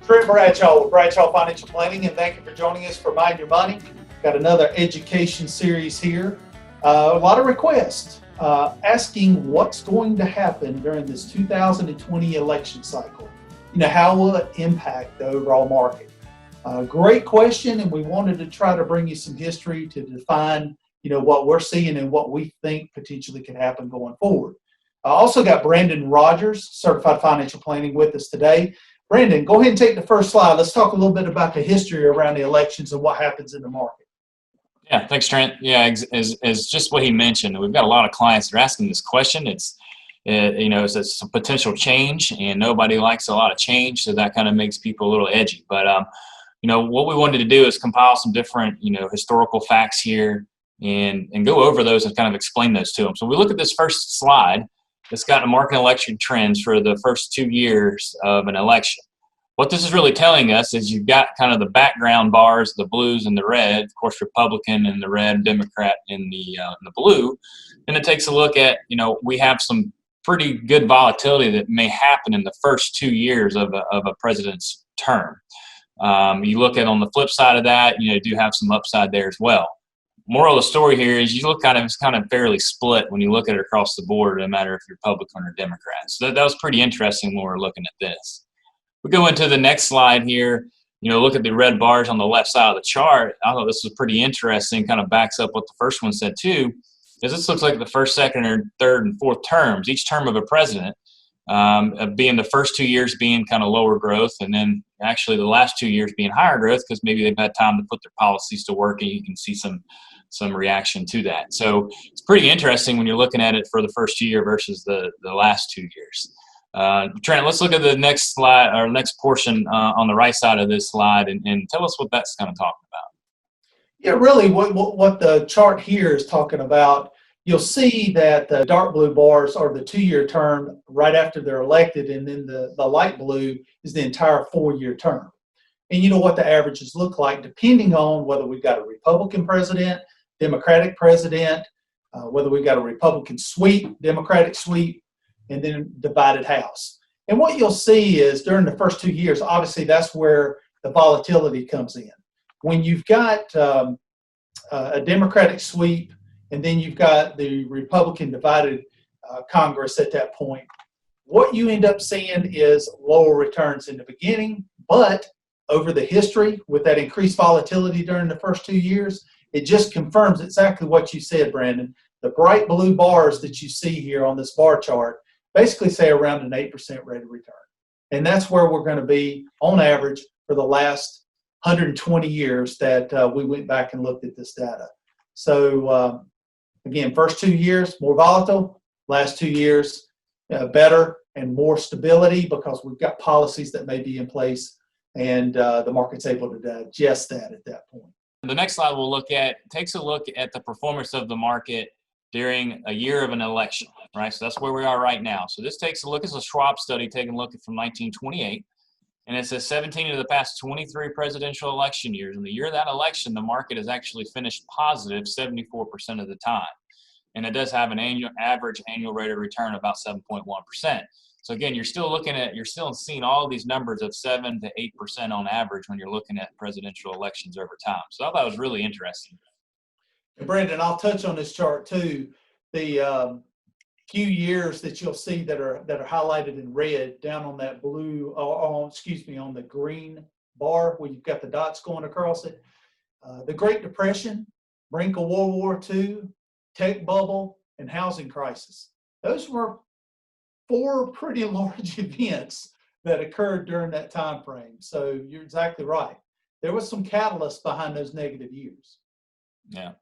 Trent Bradshaw with Bradshaw Financial Planning, and thank you for joining us for Mind Your Money. Got another education series here. A lot of requests asking what's going to happen during this 2020 election cycle. How will it impact the overall market? Great question, and we wanted to try to bring you some history to define, what we're seeing and what we think potentially could happen going forward. I also got Brandon Rogers, Certified Financial Planning, with us today. Brandon, go ahead and take the first slide. Let's talk a little bit about the history around the elections and what happens in the market. Yeah, thanks, Trent. Yeah, as just what he mentioned, we've got a lot of clients that are asking this question. It's a potential change, and nobody likes a lot of change, so that kind of makes people a little edgy. But what we wanted to do is compile some different historical facts here and go over those and kind of explain those to them. So we look at this first slide. It's got a market election trends for the first 2 years of an election. What this is really telling us is you've got kind of the background bars, the blues and the red, of course, Republican in the red, Democrat in the blue. And it takes a look at, we have some pretty good volatility that may happen in the first 2 years of a president's term. You look at on the flip side of that, do have some upside there as well. Moral of the story here is it's kind of fairly split when you look at it across the board, no matter if you're Republican or Democrat. So that was pretty interesting when we're looking at this. We go into the next slide here, look at the red bars on the left side of the chart. I thought this was pretty interesting, kind of backs up what the first one said too, is this looks like the first, second, or third, and fourth terms, each term of a president, being the first 2 years being kind of lower growth, and then actually the last 2 years being higher growth because maybe they've had time to put their policies to work, and you can see some reaction to that. So it's pretty interesting when you're looking at it for the first year versus the last 2 years. Trent, let's look at the next slide or next portion on the right side of this slide and tell us what that's kind of talking about. Yeah, really what the chart here is talking about, you'll see that the dark blue bars are the 2-year term right after they're elected, and then the light blue is the entire 4-year term. And you know what the averages look like depending on whether we've got a Republican president, Democratic president, whether we've got a Republican sweep, Democratic sweep, and then divided House. And what you'll see is during the first 2 years, obviously that's where the volatility comes in. When you've got a Democratic sweep and then you've got the Republican divided Congress at that point, what you end up seeing is lower returns in the beginning, but over the history with that increased volatility during the first 2 years, it just confirms exactly what you said, Brandon. The bright blue bars that you see here on this bar chart basically say around an 8% rate of return. And that's where we're going to be on average for the last 120 years that we went back and looked at this data. So again, first 2 years, more volatile. Last 2 years, better and more stability because we've got policies that may be in place and the market's able to digest that at that point. The next slide we'll look at takes a look at the performance of the market during a year of an election, right? So that's where we are right now. So this takes a look, it's a Schwab study taking a look at from 1928, and it says 17 of the past 23 presidential election years. In the year of that election, the market has actually finished positive 74% of the time. And it does have an average annual rate of return of about 7.1%. So again, you're still seeing all of these numbers of 7 to 8% on average when you're looking at presidential elections over time. So I thought it was really interesting. And Brandon, I'll touch on this chart too. The few years that you'll see that are highlighted in red down on that blue, on the green bar where you've got the dots going across it. The Great Depression, brink of World War II, tech bubble, and housing crisis. Those were 4 pretty large events that occurred during that time frame. So you're exactly right. There was some catalyst behind those negative years. Yeah,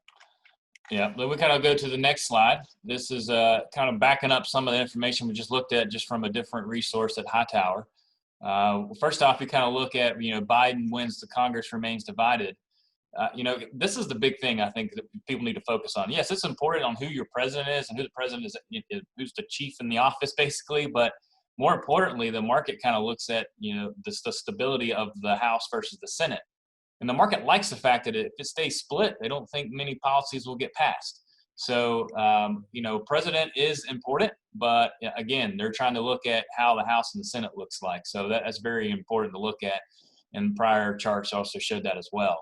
then we kind of go to the next slide. This is kind of backing up some of the information we just looked at just from a different resource at Hightower. First off, we kind of look at, Biden wins, the Congress remains divided. This is the big thing I think that people need to focus on. Yes, it's important on who your president is and who the president is, who's the chief in the office basically, but more importantly, the market kind of looks at, the stability of the House versus the Senate. And the market likes the fact that if it stays split, they don't think many policies will get passed. So, president is important, but again, they're trying to look at how the House and the Senate looks like. So that's very important to look at. And prior charts also showed that as well.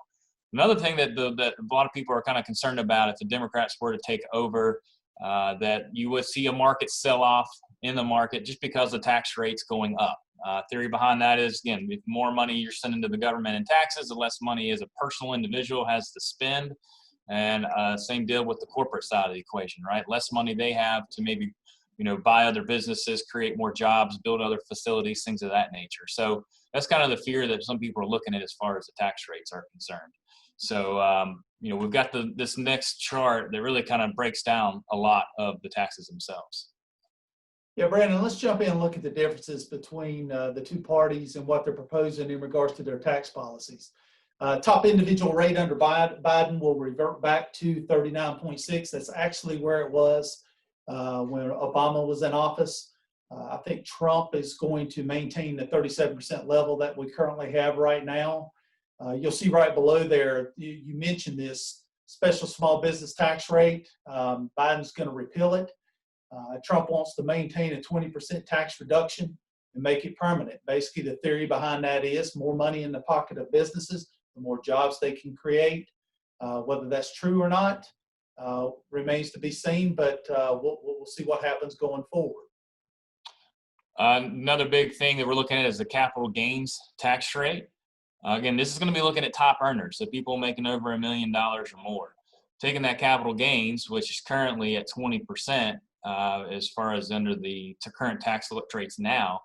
Another thing that a lot of people are kind of concerned about, if the Democrats were to take over, that you would see a market sell off in the market just because the tax rate's going up. Theory behind that is, again, if more money you're sending to the government in taxes, the less money as a personal individual has to spend. And same deal with the corporate side of the equation, right? Less money they have to maybe, buy other businesses, create more jobs, build other facilities, things of that nature. So that's kind of the fear that some people are looking at as far as the tax rates are concerned. So, we've got this next chart that really kind of breaks down a lot of the taxes themselves. Yeah, Brandon, let's jump in and look at the differences between the two parties and what they're proposing in regards to their tax policies. Top individual rate under Biden will revert back to 39.6. That's actually where it was when Obama was in office. I think Trump is going to maintain the 37% level that we currently have right now. You'll see right below there, you mentioned this special small business tax rate. Biden's going to repeal it. Trump wants to maintain a 20% tax reduction and make it permanent. Basically, the theory behind that is more money in the pocket of businesses, the more jobs they can create. Whether that's true or not remains to be seen, but we'll see what happens going forward. Another big thing that we're looking at is the capital gains tax rate. Again, this is going to be looking at top earners, so people making over $1 million or more. Taking that capital gains, which is currently at 20%, as far as under the current tax rates now,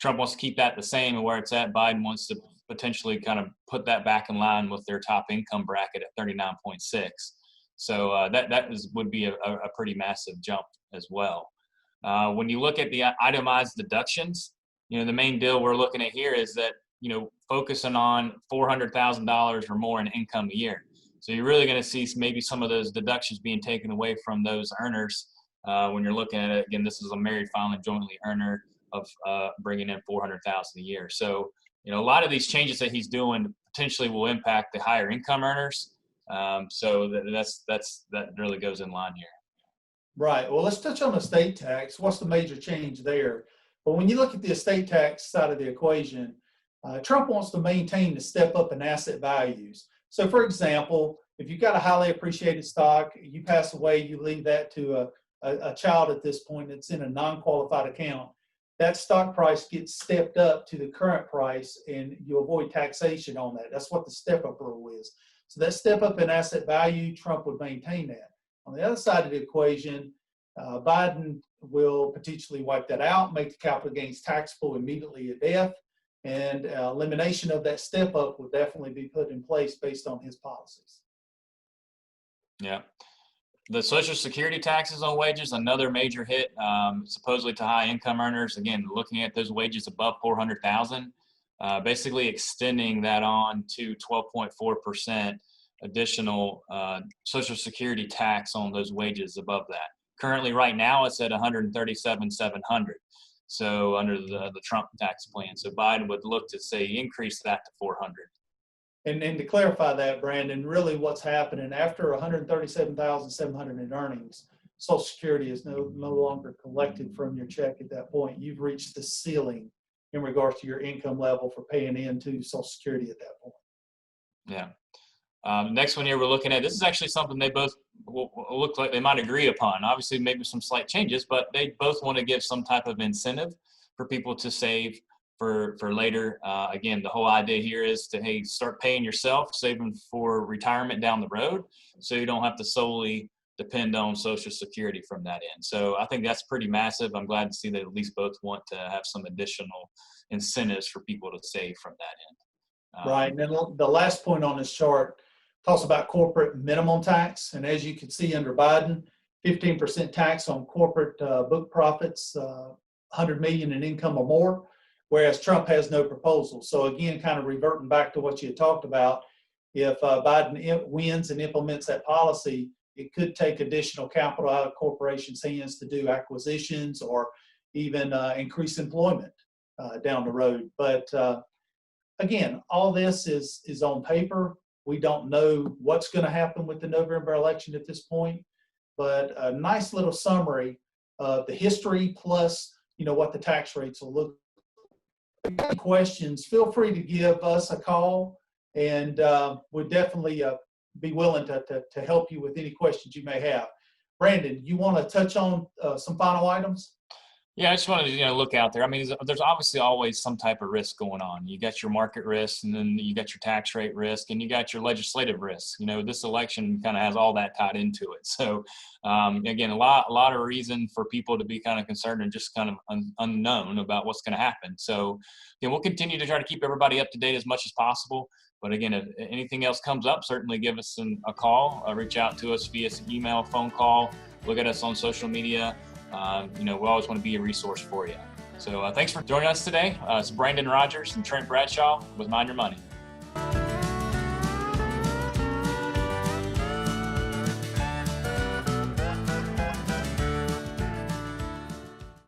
Trump wants to keep that the same and where it's at. Biden wants to potentially kind of put that back in line with their top income bracket at 39.6. So would be a pretty massive jump as well. When you look at the itemized deductions, the main deal we're looking at here is that, focusing on $400,000 or more in income a year. So you're really going to see maybe some of those deductions being taken away from those earners when you're looking at it. Again, this is a married filing jointly earner of bringing in $400,000 a year. So, a lot of these changes that he's doing potentially will impact the higher income earners. So that really goes in line here. Right. Well, let's touch on estate tax. What's the major change there? But when you look at the estate tax side of the equation, Trump wants to maintain the step up in asset values. So, for example, if you've got a highly appreciated stock, you pass away, you leave that to a child at this point that's in a non-qualified account, that stock price gets stepped up to the current price and you avoid taxation on that. That's what the step-up rule is. So that step up in asset value, Trump would maintain that. On the other side of the equation, Biden will potentially wipe that out, make the capital gains taxable immediately at death, and elimination of that step up will definitely be put in place based on his policies. Yeah. The Social Security taxes on wages, another major hit, supposedly to high income earners. Again, looking at those wages above $400,000, basically extending that on to 12.4% additional Social Security tax on those wages above that. Currently, right now, it's at $137,700. So under the Trump tax plan, so Biden would look to say increase that to $400. And to clarify that, Brandon, really what's happening after $137,700 in earnings, Social Security is no longer collected from your check at that point. You've reached the ceiling in regards to your income level for paying into Social Security at that point. Yeah. Next one here we're looking at, this is actually something they both look like they might agree upon. Obviously, maybe some slight changes, but they both want to give some type of incentive for people to save for later. Again, the whole idea here is to, start paying yourself, saving for retirement down the road, so you don't have to solely depend on Social Security from that end. So I think that's pretty massive. I'm glad to see that at least both want to have some additional incentives for people to save from that end. Right. And then the last point on this chart talks about corporate minimum tax. And as you can see under Biden, 15% tax on corporate book profits, 100 million in income or more, whereas Trump has no proposal. So again, kind of reverting back to what you had talked about, if Biden wins and implements that policy, it could take additional capital out of corporations' hands to do acquisitions or even increase employment down the road. But again, all this is on paper. We don't know what's going to happen with the November election at this point. but a nice little summary of the history plus, what the tax rates will look. If you have any questions, feel free to give us a call, and we'd definitely be willing to help you with any questions you may have. Brandon, you want to touch on some final items? Yeah, I just wanted to look out there. I mean, there's obviously always some type of risk going on. You got your market risk, and then you got your tax rate risk, and you got your legislative risk. This election kind of has all that tied into it. So, again, a lot of reason for people to be kind of concerned and just kind of unknown about what's going to happen. So, we'll continue to try to keep everybody up to date as much as possible. But again, if anything else comes up, certainly give us a call. Reach out to us via email, phone call. Look at us on social media. We always want to be a resource for you. So thanks for joining us today. It's Brandon Rogers and Trent Bradshaw with Mind Your Money.